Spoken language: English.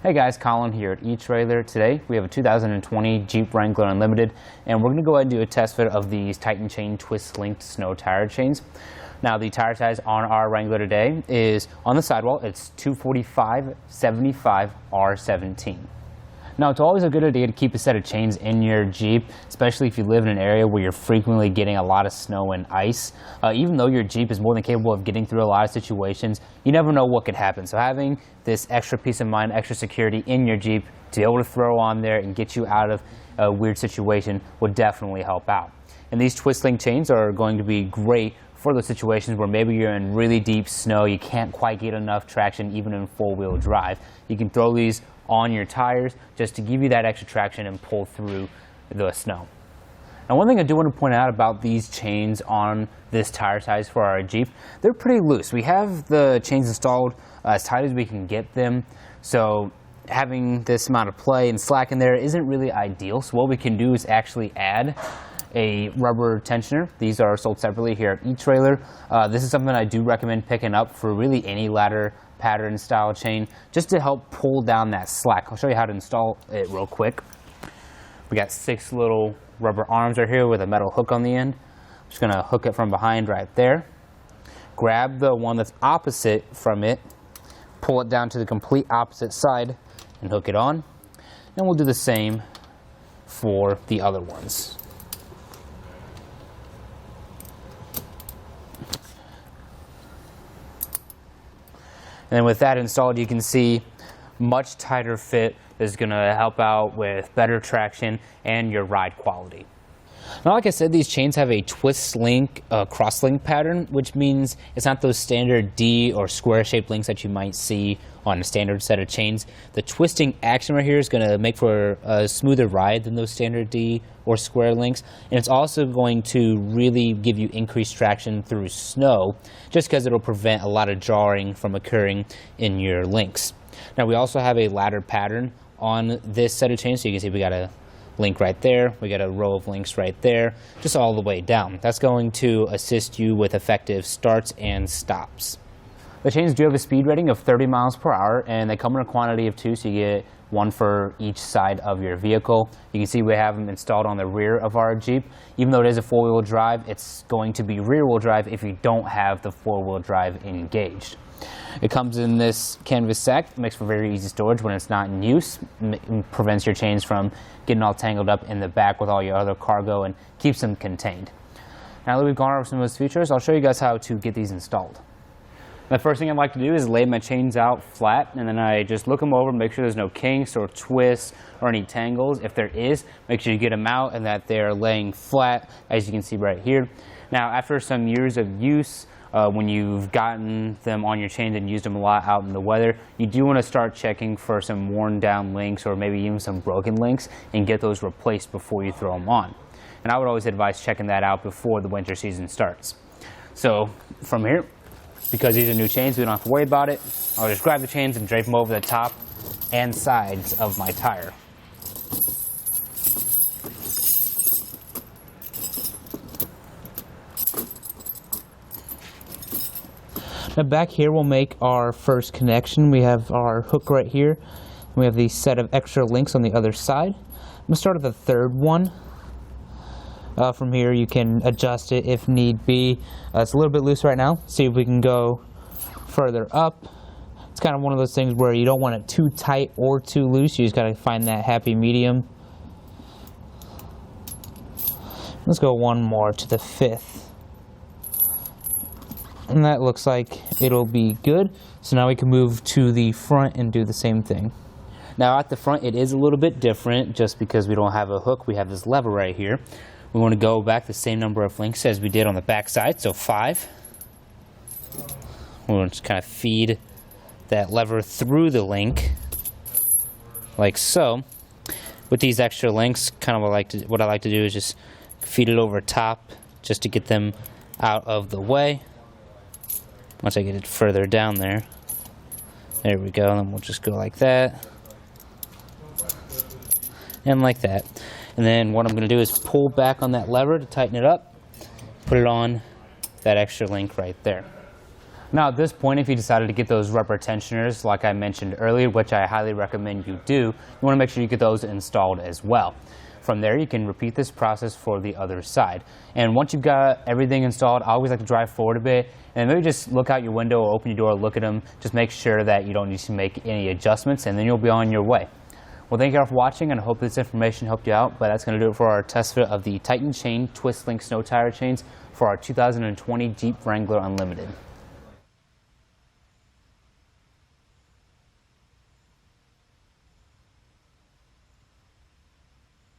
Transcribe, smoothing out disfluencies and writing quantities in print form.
Hey guys, Colin here at eTrailer. Today we have a 2020 Jeep Wrangler Unlimited, and we're going to go ahead and do a test fit of these Titan Chain twist linked snow tire chains. Now the tire size on our Wrangler today is, on the sidewall, it's 245/75 R17. Now it's always a good idea to keep a set of chains in your Jeep, especially if you live in an area where you're frequently getting a lot of snow and ice. Even though your Jeep is more than capable of getting through a lot of situations, you never know what could happen. So having this extra peace of mind, extra security in your Jeep to be able to throw on there and get you out of a weird situation would definitely help out. And these twist link chains are going to be great for those situations where maybe you're in really deep snow, you can't quite get enough traction even in four-wheel drive. You can throw these on your tires just to give you that extra traction and pull through the snow. Now, one thing I do want to point out about these chains on this tire size for our Jeep, they're pretty loose. We have the chains installed as tight as we can get them, so having this amount of play and slack in there isn't really ideal. So what we can do is actually add a rubber tensioner. These are sold separately here at eTrailer. This is something I do recommend picking up for really any ladder pattern style chain, just to help pull down that slack. I'll show you how to install it real quick. We got 6 little rubber arms right here with a metal hook on the end. I'm just gonna hook it from behind right there. Grab the one that's opposite from it, pull it down to the complete opposite side and hook it on. And we'll do the same for the other ones. And with that installed, you can see much tighter fit is going to help out with better traction and your ride quality. Now, like I said, these chains have a twist link, cross link pattern, which means it's not those standard D or square shaped links that you might see on a standard set of chains. The twisting action right here is going to make for a smoother ride than those standard D or square links, and it's also going to really give you increased traction through snow, just because it'll prevent a lot of jarring from occurring in your links. Now, we also have a ladder pattern on this set of chains, so you can see we got a link right there, we got a row of links right there, just all the way down. That's going to assist you with effective starts and stops. The chains do have a speed rating of 30 miles per hour, and they come in a quantity of 2, so you get 1 for each side of your vehicle. You can see we have them installed on the rear of our Jeep. Even though it is a 4-wheel drive, it's going to be rear-wheel drive if you don't have the 4-wheel drive engaged. It comes in this canvas sack, makes for very easy storage when it's not in use, prevents your chains from getting all tangled up in the back with all your other cargo and keeps them contained. Now that we've gone over some of those features, I'll show you guys how to get these installed. The first thing I'd like to do is lay my chains out flat, and then I just look them over, make sure there's no kinks or twists or any tangles. If there is, make sure you get them out and that they're laying flat, as you can see right here. Now, after some years of use, when you've gotten them on your chains and used them a lot out in the weather, you do want to start checking for some worn down links or maybe even some broken links and get those replaced before you throw them on. And I would always advise checking that out before the winter season starts. So from here, because these are new chains, we don't have to worry about it. I'll just grab the chains and drape them over the top and sides of my tire. Now back here we'll make our first connection. We have our hook right here. We have the set of extra links on the other side. I'm going to start at the third one. From here you can adjust it if need be. It's a little bit loose right now. See if we can go further up. It's kind of one of those things where you don't want it too tight or too loose. You just got to find that happy medium. Let's go one more to the 5th. And that looks like it'll be good. So now we can move to the front and do the same thing. Now at the front it is a little bit different just because we don't have a hook. We have this lever right here. We want to go back the same number of links as we did on the back side, so 5. We want to just kind of feed that lever through the link, like so. With these extra links, kind of what I like to do is just feed it over top, just to get them out of the way. Once I get it further down there, there we go. And then we'll just go like that, and like that. And then what I'm going to do is pull back on that lever to tighten it up, put it on that extra link right there. Now at this point, if you decided to get those rubber tensioners like I mentioned earlier, which I highly recommend you do, you want to make sure you get those installed as well. From there, you can repeat this process for the other side. And once you've got everything installed, I always like to drive forward a bit and maybe just look out your window or open your door, look at them, just make sure that you don't need to make any adjustments, and then you'll be on your way. Well, thank you all for watching, and I hope this information helped you out, but that's going to do it for our test fit of the Titan Chain Twist Link Snow Tire Chains for our 2020 Jeep Wrangler Unlimited.